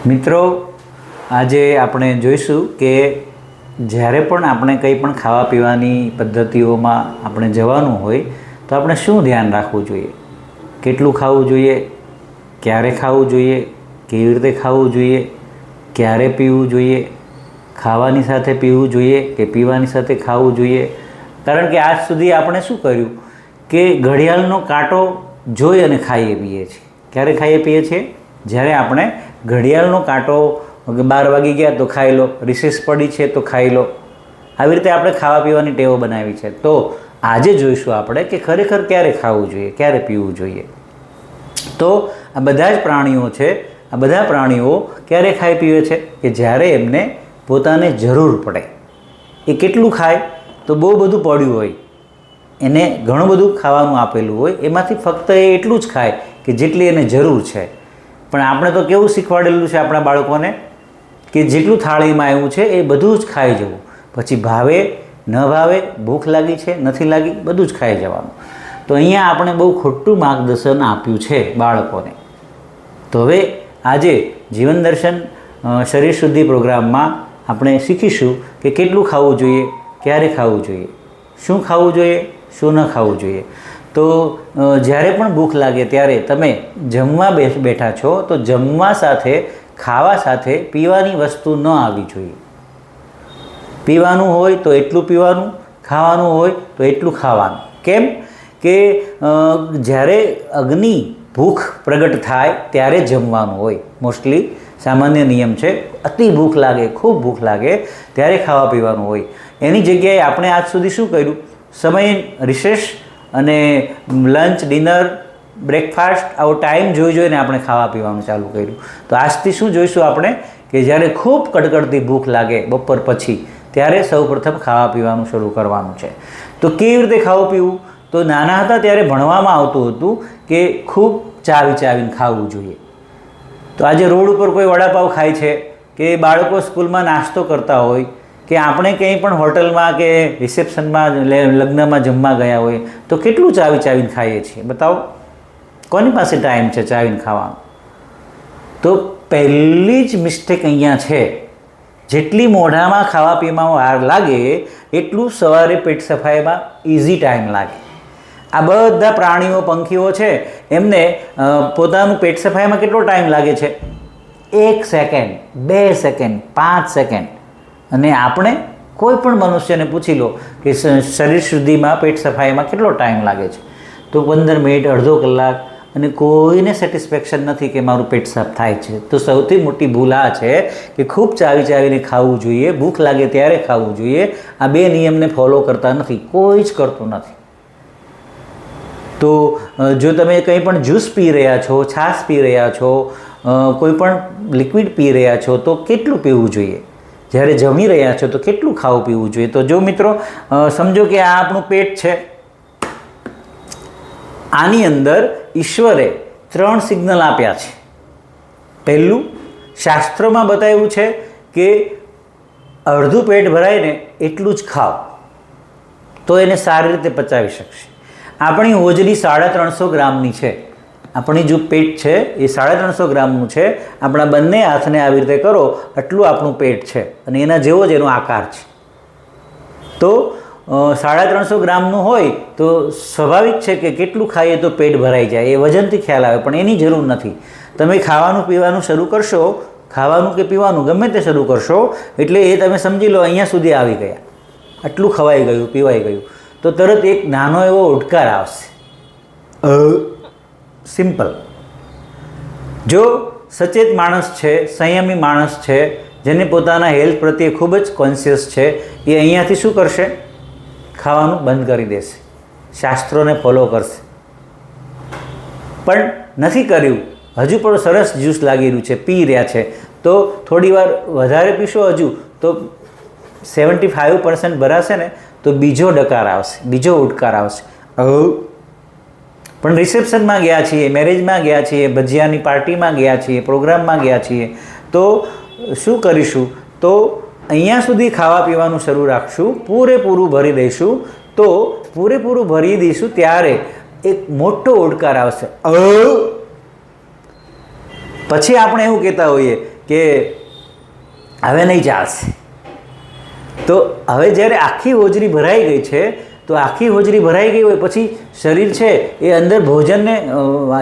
મિત્રો, આજે આપણે જોઈશું કે જ્યારે પણ આપણે કંઈ પણ ખાવા પીવાની પદ્ધતિઓમાં આપણે જવાનું હોય તો આપણે શું ધ્યાન રાખવું જોઈએ, કેટલું ખાવું જોઈએ, ક્યારે ખાવું જોઈએ, કેવી રીતે ખાવું જોઈએ, ક્યારે પીવું જોઈએ, ખાવાની સાથે પીવું જોઈએ કે પીવાની સાથે ખાવું જોઈએ. કારણ કે આજ સુધી આપણે શું કર્યું કે ઘડિયાળનો કાંટો જોઈ અને ખાઈએ પીએ છીએ. ક્યારે ખાઈએ પીએ છીએ? જ્યારે આપણે ઘડિયાળનો કાંટો 12 વાગી ગયા તો ખાઈ લો, રિસેસ પડી છે તો ખાઈ લો. આવી રીતે આપણે ખાવા પીવાની ટેવો બનાવી છે. તો આજે જોઈશું આપણે કે ખરેખર ક્યારે ખાવું જોઈએ, ક્યારે પીવું જોઈએ. તો આ બધા જ પ્રાણીઓ છે, આ બધા પ્રાણીઓ ક્યારે ખાઈ પીવે છે કે જ્યારે એમને પોતાને જરૂર પડે. એ કેટલું ખાય તો બહુ બધું પડ્યું હોય, એને ઘણું બધું ખાવાનું આપેલું હોય, એમાંથી ફક્ત એ એટલું જ ખાય કે જેટલી એને જરૂર છે. પણ આપણે તો કેવું શીખવાડેલું છે આપણા બાળકોને કે જેટલું થાળીમાં આવ્યું છે એ બધું જ ખાઈ જવું, પછી ભાવે ન ભાવે, ભૂખ લાગી છે નથી લાગી, બધું જ ખાઈ જવાનું. તો અહીંયા આપણે બહુ ખોટું માર્ગદર્શન આપ્યું છે બાળકોને. તો હવે આજે જીવન દર્શન શરીર શુદ્ધિ પ્રોગ્રામમાં આપણે શીખીશું કે કેટલું ખાવું જોઈએ, ક્યારે ખાવું જોઈએ, શું ખાવું જોઈએ, શું ન ખાવું જોઈએ. તો જ્યારે પણ ભૂખ લાગે ત્યારે તમે જમવા બેઠા છો તો જમવા સાથે, ખાવા સાથે પીવાની વસ્તુ ન આવી જોઈએ. પીવાનું હોય તો એટલું પીવાનું, ખાવાનું હોય તો એટલું ખાવાનું. કેમ કે જ્યારે અગ્નિ ભૂખ પ્રગટ થાય ત્યારે જમવાનું હોય. મોસ્ટલી સામાન્ય નિયમ છે, અતિ ભૂખ લાગે, ખૂબ ભૂખ લાગે ત્યારે ખાવા પીવાનું હોય. એની જગ્યાએ આપણે આજ સુધી શું કર્યું? સમય, રિસેસ અને લંચ, ડિનર, બ્રેકફાસ્ટ આવો ટાઈમ જોઈને આપણે ખાવા પીવાનું ચાલુ કર્યું. તો આજથી શું જોઈશું આપણે કે જ્યારે ખૂબ કડકડતી ભૂખ લાગે બપોર પછી ત્યારે સૌપ્રથમ ખાવા પીવાનું શરૂ કરવાનું છે. તો કેવી રીતે ખાવું પીવું? તો નાના હતા ત્યારે ભણવામાં આવતું હતું કે ખૂબ ચાવીને ખાવું જોઈએ. તો આજે રોડ ઉપર કોઈ વડાપાવ ખાય છે કે બાળકો સ્કૂલમાં નાસ્તો કરતા હોય કે આપણે કંઈ પણ હોટલમાં કે રિસેપ્શનમાં, લગ્નમાં જમવા ગયા હોય તો કેટલું ચાવીને ખાઈએ છીએ? બતાવો, કોની પાસે ટાઈમ છે ચાવીને ખાવાનો? તો પહેલી જ મિસ્ટેક અહીંયા છે. જેટલી મોઢામાં ખાવા પીવામાં વાર લાગે એટલું સવારે પેટ સફાઈમાં ઇઝી ટાઈમ લાગે. આ બધા પ્રાણીઓ, પંખીઓ છે, એમને પોતાનું પેટ સફાઈમાં કેટલો ટાઈમ લાગે છે? 1 સેકન્ડ, 2 સેકન્ડ, 5 સેકન્ડ. અને આપણે કોઈ પણ મનુષ્યને પૂછી લો કે શરીર શુદ્ધિમાં, પેટ સફાઈમાં કેટલો ટાઈમ લાગે છે? તો 15 મિનિટ, અડધો કલાક. અને કોઈને સેટિસ્ફેક્શન નથી કે મારું પેટ સાફ થાય છે. તો સૌથી મોટી ભૂલ આ છે કે ખૂબ ચાવીને ખાવું જોઈએ, ભૂખ લાગે ત્યારે ખાવું જોઈએ. આ બે નિયમને ફોલો કરતા નથી, કોઈ જ કરતું નથી. તો જો તમે કંઈ પણ જ્યુસ પી રહ્યા છો, છાશ પી રહ્યા છો, કોઈ પણ લિક્વિડ પી રહ્યા છો તો કેટલું પીવું જોઈએ? જ્યારે જમી રહ્યા છો તો કેટલું ખાવું પીવું જોઈએ? તો જો મિત્રો, સમજો કે આ આપણું પેટ છે. આની અંદર ઈશ્વરે 3 સિગ્નલ આપ્યા છે. પહેલું, શાસ્ત્રોમાં બતાવ્યું છે કે અડધું પેટ ભરાય ને એટલું જ ખાઓ તો એને સારી રીતે પચાવી શકશે. આપણી હોજરી 350 ગ્રામની છે. આપણી જો પેટ છે એ 350 ગ્રામનું છે. આપણા બંને હાથને આવી રીતે કરો, આટલું આપણું પેટ છે અને એના જેવો જ એનો આકાર છે. તો 350 ગ્રામનું હોય તો સ્વાભાવિક છે કે કેટલું ખાઈએ તો પેટ ભરાઈ જાય, એ વજનથી ખ્યાલ આવે. પણ એની જરૂર નથી. તમે ખાવાનું પીવાનું શરૂ કરશો, ખાવાનું કે પીવાનું ગમે તે શરૂ કરશો એટલે એ તમે સમજી લો અહીંયા સુધી આવી ગયા, આટલું ખવાઈ ગયું, પીવાઈ ગયું, તો તરત એક નાનો એવો ઉડકાર આવશે. સિમ્પલ. જો સચેત માણસ છે, સંયમી માણસ છે, જેને પોતાના હેલ્થ પ્રત્યે ખૂબ જ કોન્શિયસ છે, એ અહીંયાથી શું કરશે? ખાવાનું બંધ કરી દેશે, શાસ્ત્રોને ફોલો કરશે. પણ નથી કર્યું, હજુ પણ સરસ જ્યુસ લાગી રહ્યું છે, પી રહ્યા છે, તો થોડી વાર વધારે પીશો હજુ તો 75% ભરાશે ને તો બીજો ડકાર આવશે, બીજો ઉડકાર આવશે. પણ રિસેપ્શનમાં ગયા છીએ, મેરેજમાં ગયા છીએ, ભજીયાની પાર્ટીમાં ગયા છીએ, પ્રોગ્રામમાં ગયા છીએ, તો શું કરીશું? તો અહીંયા સુધી ખાવા પીવાનું શરૂ રાખશું, પૂરેપૂરું ભરી દઈશું. તો પૂરેપૂરું ભરી દઈશું ત્યારે એક મોટો ઉડકાર આવશે. પછી આપણે એવું કહેતા હોઈએ કે હવે નહીં ચાલશે. તો હવે જ્યારે આખી હોજરી ભરાઈ ગઈ છે, તો આખી હોજરી ભરાઈ ગઈ હોય પછી શરીર છે એ અંદર ભોજનને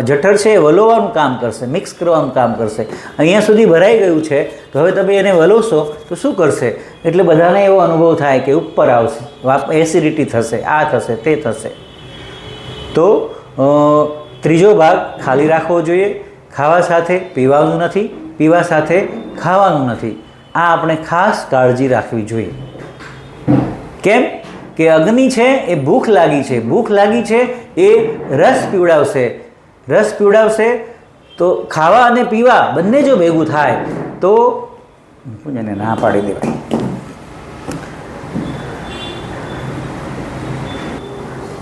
જઠર છે એ વલોવાનું કામ કરશે, મિક્સ કરવાનું કામ કરશે. અહીંયા સુધી ભરાઈ ગયું છે તો હવે તમે એને વલોશો તો શું કરશે? એટલે બધાને એવો અનુભવ થાય કે ઉપર આવશે, એસિડિટી થશે, આ થશે, તે થશે. તો ત્રીજો ભાગ ખાલી રાખવો જોઈએ. ખાવા સાથે પીવાનું નથી, પીવા સાથે ખાવાનું નથી. આ આપણે ખાસ કાળજી રાખવી જોઈએ. કેમ કે અગ્નિ છે એ ભૂખ લાગી છે, ભૂખ લાગી છે એ રસ પીવડાવશે, રસ પીવડાવશે તો ખાવા અને પીવા બંને જો ભેગું થાય તો એને ના પાડી દેવાય.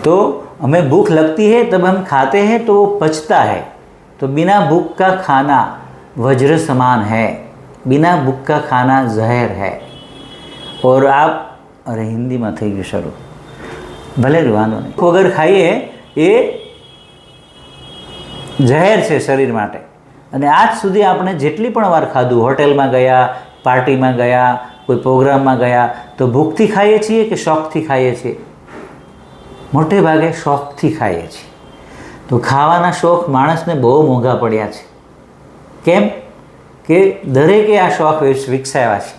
तो हमें भूख लगती है तब हम खाते हैं तो वो पचता है. तो बिना भूख का खाना वज्र समान है, बिना भूख का खाना जहर है. और आप अरे हिंदीમાં થઈ ગયું શરૂ, ભલે વાંધો નહીં. વગર ખાઈએ એ જહેર છે શરીર માટે. અને આજ સુધી આપણે જેટલી પણ વાર ખાધું, હોટેલમાં ગયા, પાર્ટીમાં ગયા, કોઈ પ્રોગ્રામમાં ગયા, તો ભૂખથી ખાઈએ છીએ કે શોખથી ખાઈએ છીએ? મોટે ભાગે શોખથી ખાઈએ છીએ. તો ખાવાના શોખ માણસને બહુ મોંઘા પડ્યા છે. કેમ કે દરેકે આ શોખ વિકસાવ્યા છે,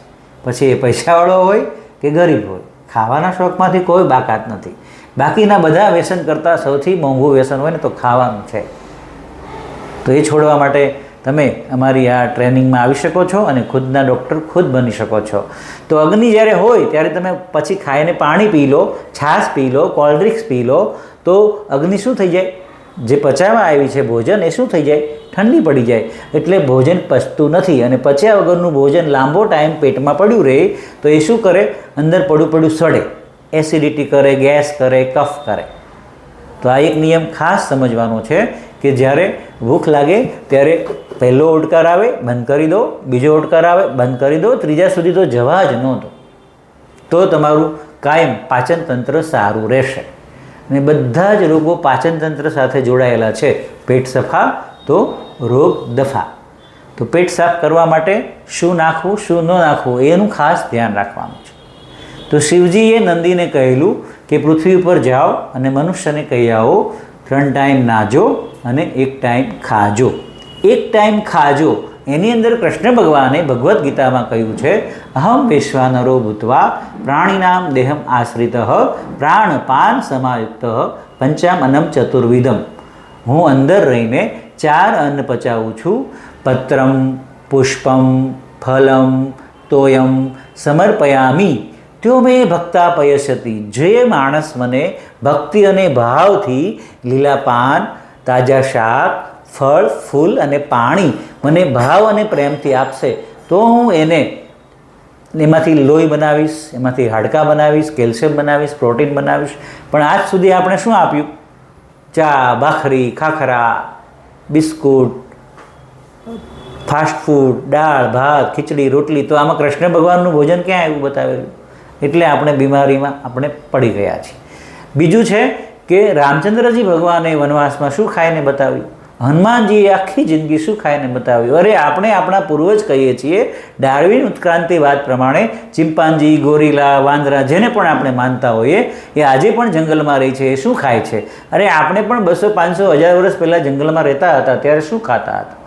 પછી એ પૈસાવાળો હોય કે ગરીબ હોય. ખાવાના શોખમાંથી કોઈ બાકાત નથી. બાકીના બધા વ્યસન કરતાં સૌથી મોંઘું વ્યસન હોય ને તો ખાવાનું છે. તો એ છોડવા માટે તમે અમારી આ ટ્રેનિંગમાં આવી શકો છો અને ખુદના ડૉક્ટર ખુદ બની શકો છો. તો અગ્નિ જ્યારે હોય ત્યારે તમે પછી ખાઈને પાણી પી લો, છાશ પી લો, કોલ્ડ ડ્રિંક્સ પી લો, તો અગ્નિ શું થઈ જાય? જે પચાવવા આવી છે ભોજન એ શું થઈ જાય? ઠંડી પડી જાય. એટલે ભોજન પચતું નથી. અને પચ્યા વગરનું ભોજન લાંબો ટાઈમ પેટમાં પડ્યું રહે તો એ શું કરે? અંદર પડ્યું સડે, એસિડિટી કરે, ગેસ કરે, કફ કરે. તો આ એક નિયમ ખાસ સમજવાનો છે કે જ્યારે ભૂખ લાગે ત્યારે પહેલો ઓડકાર આવે, બંધ કરી દો, બીજો ઓડકાર આવે, બંધ કરી દો, ત્રીજા સુધી તો જવા જ ન દો. તો તમારું કાયમ પાચન તંત્ર સારું રહેશે. અને બધા જ રોગો પાચન તંત્ર સાથે જોડાયેલા છે. પેટ સફા તો રોગ દફા. તો પેટ સાફ કરવા માટે શું નાખવું, શું ન નાખવું એનું ખાસ ધ્યાન રાખવાનું છે. તો શિવજીએ નંદીને કહેલું કે પૃથ્વી ઉપર જાઓ અને મનુષ્યને કહી આવો 3 ટાઈમ નાજો અને 1 ટાઈમ ખાજો. 1 ટાઈમ ખાજો એની અંદર કૃષ્ણ ભગવાને ભગવદ્ ગીતામાં કહ્યું છે, અહમ વૈશ્વાનરો ભૂત્વા પ્રાણીનામ દેહમ આશ્રિત પ્રાણપાન સમાયુક્ત પંચામનમ ચતુર્વિધમ. હું અંદર રહીને 4 અન્ન પચાવું છું. પત્રમ, પુષ્પમ, ફલમ, તોયમ સમર્પયામી ત્યો મેં ભક્તા પયસતી. જે માણસ મને ભક્તિ અને ભાવથી લીલા પાન, તાજા શાક, ફળ, ફૂલ અને પાણી મને ભાવ અને પ્રેમથી આપશે તો હું એમાંથી લોહી બનાવીશ, એમાંથી હાડકાં બનાવીશ, કેલ્શિયમ બનાવીશ, પ્રોટીન બનાવીશ. પણ આજ સુધી આપણે શું આપ્યું? ચા, ભાખરી, ખાખરા, બિસ્કુટ, ફાસ્ટ ફૂડ, દાળ, ભાત, ખીચડી, રોટલી. તો આમાં કૃષ્ણ ભગવાનનું ભોજન ક્યાં આવ્યું બતાવેલું? એટલે આપણે બીમારીમાં આપણે પડી ગયા છીએ. બીજું છે કે રામચંદ્રજી ભગવાને વનવાસમાં શું ખાઈને બતાવ્યું? હનુમાનજીએ આખી જિંદગી શું ખાઈને બતાવ્યું? અરે આપણે આપણા પૂર્વજ કહીએ છીએ ડાર્વિન ઉત્ક્રાંતિવાદ પ્રમાણે ચિમ્પાન્જી, ગોરીલા, વાંદરા જેને પણ આપણે માનતા હોઈએ એ આજે પણ જંગલમાં રહી છે. એ શું ખાય છે? અરે આપણે પણ 200, 500, 1000 વર્ષ પહેલાં જંગલમાં રહેતા હતા ત્યારે શું ખાતા હતા?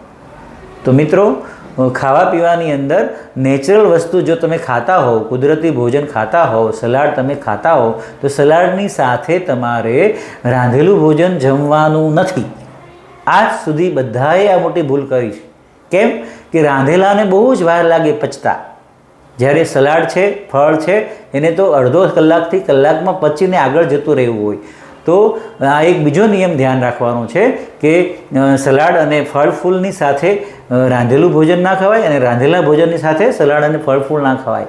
તો મિત્રો, ખાવા પીવાની અંદર નેચરલ વસ્તુ જો તમે ખાતા હોવ, કુદરતી ભોજન ખાતા હોવ, સલાડ તમે ખાતા હોવ, તો સલાડની સાથે તમારે રાંધેલું ભોજન જમવાનું નથી. આજ સુધી બધાએ આ મોટી ભૂલ કરી છે. કેમ કે રાંધેલાને બહુ જ વાર લાગે પચતા. જ્યારે સલાડ છે, ફળ છે, એને તો અડધો કલાકથી કલાકમાં પચીને આગળ જતું રહેવું હોય. તો આ એક બીજો નિયમ ધ્યાન રાખવાનો છે કે સલાડ અને ફળ ફૂલની સાથે રાંધેલું ભોજન ના ખવાય અને રાંધેલા ભોજનની સાથે સલાડ અને ફળ ફૂલ ના ખવાય.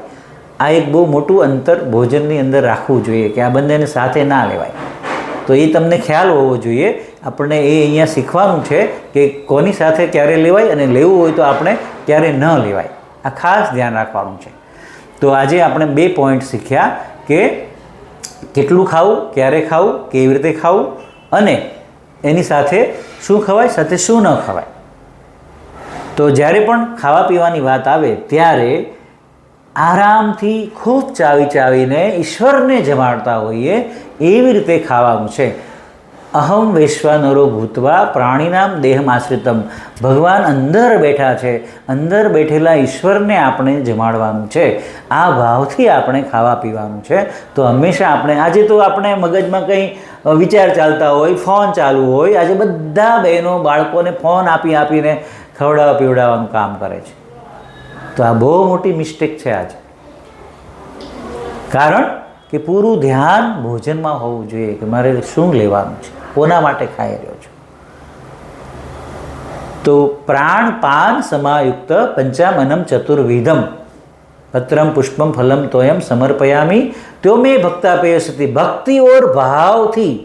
આ એક બહુ મોટું અંતર ભોજનની અંદર રાખવું જોઈએ કે આ બંનેને સાથે ના લેવાય. તો એ તમને ખ્યાલ હોવો જોઈએ. આપણને એ અહીંયા શીખવાનું છે કે કોની સાથે ક્યારે લેવાય અને લેવું હોય તો આપણે ક્યારે ન લેવાય. આ ખાસ ધ્યાન રાખવાનું છે. તો આજે આપણે 2 પોઈન્ટ શીખ્યા કે કેટલું ખાવું, ક્યારે ખાવું, કેવી રીતે ખાવું અને એની સાથે શું ખવાય, સાથે શું ન ખવાય. તો જ્યારે પણ ખાવા પીવાની વાત આવે ત્યારે આરામથી ખૂબ ચાવી ચાવીને ઈશ્વરને જમાડતા હોઈએ એવી રીતે ખાવાનું છે. અહમ વૈશ્વાનરો ભૂતવા પ્રાણીનામ દેહમાશ્રિતમ. ભગવાન અંદર બેઠા છે, અંદર બેઠેલા ઈશ્વરને આપણે જમાડવાનું છે. આ ભાવથી આપણે ખાવા પીવાનું છે. તો હંમેશા આજે તો આપણે મગજમાં કંઈ વિચાર ચાલતા હોય, ફોન ચાલુ હોય, આજે બધા બહેનો બાળકોને ફોન આપીને ખવડાવવા પીવડાવવાનું કામ કરે છે. તો આ બહુ મોટી મિસ્ટેક છે આજે. કારણ કે પૂરું ધ્યાન ભોજનમાં હોવું જોઈએ કે મારે શું લેવાનું છે, કોના માટે ખાઈ રહ્યો છું. તો પ્રાણ પાન સમાયુક્ત પંચામનમ ચતુર્વિધમ પત્રમ પુષ્પમ ફલમ તોયમ સમર્પયામી તો મેં ભક્તાપેય સતી. ભક્તિ ઓર ભાવથી.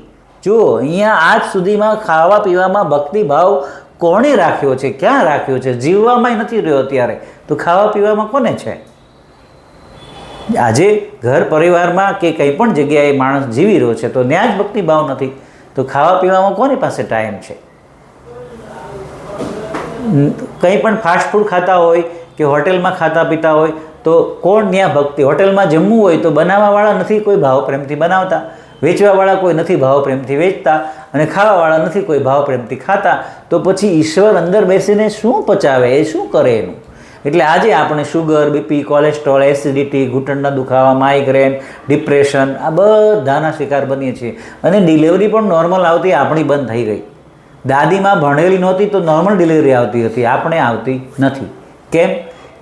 જુઓ, અહીંયા આજ સુધીમાં ખાવા પીવામાં ભક્તિ ભાવ કોણે રાખ્યો છે, ક્યાં રાખ્યો છે? જીવવામાં નથી રહ્યો અત્યારે, તો ખાવા પીવામાં કોને છે? આજે ઘર પરિવારમાં કે કંઈ પણ જગ્યાએ માણસ જીવી રહ્યો છે તો ત્યાં જ ભક્તિ ભાવ નથી, તો ખાવા પીવામાં કોની પાસે ટાઈમ છે? કંઈ પણ ફાસ્ટ ફૂડ ખાતા હોય કે હોટેલમાં ખાતા પીતા હોય તો કોણ ત્યાં ભક્તિ? હોટેલમાં જમવું હોય તો બનાવવાવાળા નથી કોઈ ભાવ પ્રેમથી બનાવતા, વેચવાવાળા કોઈ નથી ભાવ પ્રેમથી વેચતા, અને ખાવાવાળા નથી કોઈ ભાવ પ્રેમથી ખાતા. તો પછી ઈશ્વર અંદર બેસીને શું પચાવે, એ શું કરે એનું? એટલે આજે આપણે શુગર, બીપી, કોલેસ્ટ્રોલ, એસિડિટી, ઘૂંટણના દુખાવા, માઇગ્રેન, ડિપ્રેશન, આ બધાના શિકાર બનીએ છીએ. અને ડિલિવરી પણ નોર્મલ આવતી આપણી બંધ થઈ ગઈ. દાદીમાં ભણેલી નહોતી તો નોર્મલ ડિલિવરી આવતી હતી, આપણે આવતી નથી. કેમ?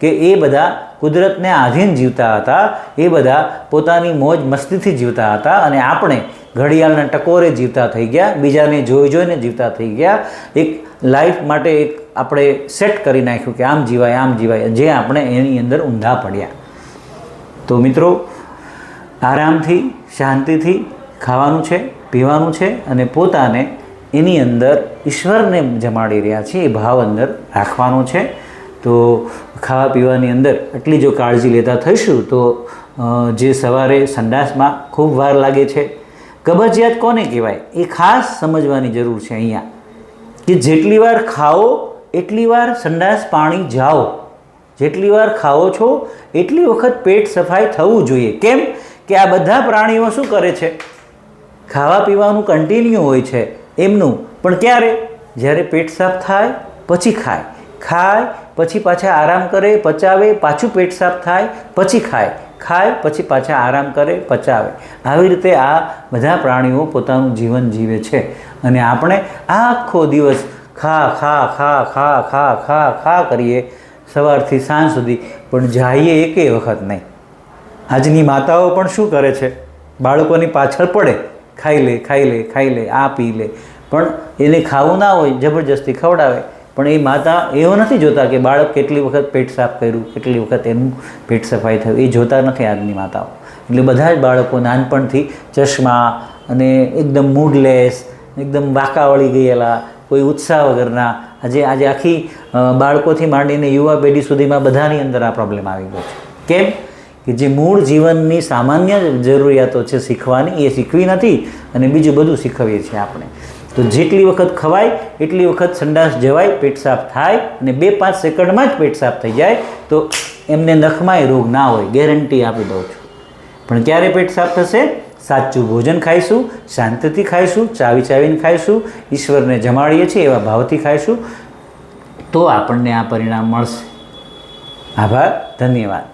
કે એ બધા કુદરતને આધીન જીવતા હતા, એ બધા પોતાની મોજ મસ્તીથી જીવતા હતા, અને આપણે ઘડિયાળના ટકોરે જીવતા થઈ ગયા, બીજાને જોઈને જીવતા થઈ ગયા. એક લાઈફ માટે એક આપણે સેટ કરી નાખ્યું કે આમ જીવાય, જે આપણે એની અંદર ઊંધા પડ્યા. તો મિત્રો, આરામથી શાંતિથી ખાવાનું છે, પીવાનું છે, અને પોતાને એની અંદર ઈશ્વરને જમાડી રહ્યા છે એ ભાવ અંદર રાખવાનો છે. તો ખાવા પીવાની અંદર આટલી જો કાળજી લેતા થઈશું તો જે સવારે સંડાસમાં ખૂબ વાર લાગે છે, કબજિયાત કોને કહેવાય એ ખાસ સમજવાની જરૂર છે અહીંયા, કે જેટલી વાર ખાઓ એટલી વાર સંડાસ પાણી જાઓ, જેટલી વાર ખાઓ છો એટલી વખત પેટ સફાઈ થવું જોઈએ. કેમ? કે આ બધા પ્રાણીઓ શું કરે છે? ખાવા પીવાનું કન્ટિન્યુ હોય છે એમનું, પણ ક્યારે? જ્યારે પેટ સાફ થાય પછી ખાય, પછી પાછા આરામ કરે, પચાવે, પાછું પેટ સાફ થાય પછી ખાય, પછી પાછા આરામ કરે, પચાવે. આવી રીતે આ બધા પ્રાણીઓ પોતાનું જીવન જીવે છે. અને આપણે આખો દિવસ ખા કરીએ સવારથી સાંજ સુધી, પણ જઈએ એકેય વખત નહીં. આજની માતાઓ પણ શું કરે છે? બાળકોની પાછળ પડે, ખાઈ લે, આ પી લે, પણ એને ખાવું ના હોય જબરજસ્તી ખવડાવે. પણ એ માતા એવો નથી જોતા કે બાળક કેટલી વખત પેટ સાફ કર્યું, કેટલી વખત એનું પેટ સફાઈ થયું, એ જોતા નથી આજની માતાઓ. એટલે બધા જ બાળકો નાનપણથી ચશ્મા અને એકદમ મૂડલેસ, એકદમ વાંકા વળી ગયેલા, કોઈ ઉત્સાહ વગરના, આજે આખી બાળકોથી માંડીને યુવા પેઢી સુધીમાં બધાની અંદર આ પ્રોબ્લેમ આવી ગયો છે. કેમ? કે જે મૂળ જીવનની સામાન્ય જરૂરિયાતો છે શીખવાની, એ શીખવી નથી, અને બીજું બધું શીખવીએ છીએ આપણે. તો જેટલી વખત ખવાય એટલી વખત સંડાસ જવાય, પેટ સાફ થાય, અને 2-5 સેકન્ડમાં જ પેટ સાફ થઈ જાય, તો એમને નખમાંય રોગ ના હોય, ગેરંટી આપી દઉં છું. પણ ક્યારે પેટ સાફ થશે? સાચું ભોજન ખાઈશું, શાંતિથી ખાઈશું, ચાવીને ખાઈશું, ઈશ્વરને જમાડીએ છીએ એવા ભાવથી ખાઈશું, તો આપણને આ પરિણામ મળશે. આભાર, ધન્યવાદ.